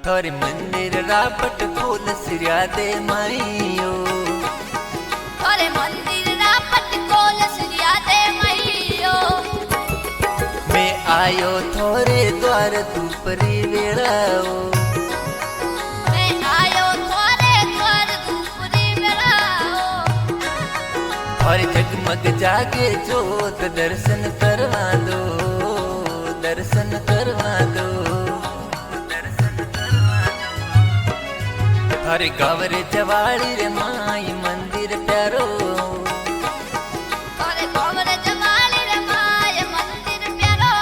थारे मंदिर रापट खोल सिरिया दे माइयो। थारे मंदिर रापट खोल सिरिया दे माइयो। मैं आयो थोरे द्वार तू परी वेड़ाओ। मैं आयो थोरे द्वार तू परी वेड़ाओ। और जगमग जागे जोत दर्शन करवा दो, दर्शन करवा दो। हरे गावरे जवाड़ी रे माई मंदिर प्यारो। हरे गावरे जवाड़ी रे माई मंदिर प्यारो।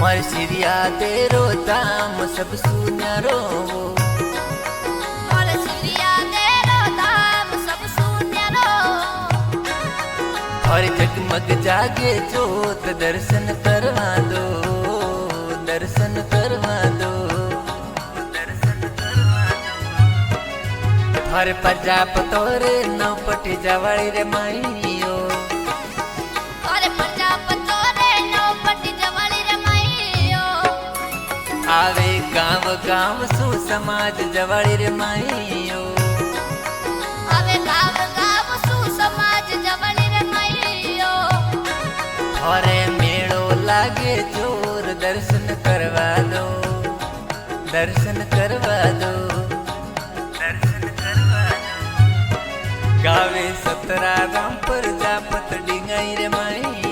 मार सिरिया तेरो दाम सब सुन्यारो। मार सिरिया तेरो दाम सब सुन्यारो। हरे जगमग जागे जोत दर्शन करवा दो, दर्शन करवा दो। हर प्रजापतोरे नौपटी जवाड़ी रे माइयो। हर प्रजापतोरे नौपटी जवाड़ी रे माइयो। आवे गाँव गाँव सु समाज जवाड़ी रे माइयो। आवे गाँव गाँव सु समाज जवाड़ी रे माइयो। हरे मेड़ो लागे जोर दर्शन करवा दो, दर्शन करवा दो। गावे सतरा राम प्रजापत डिंगाई रे माई।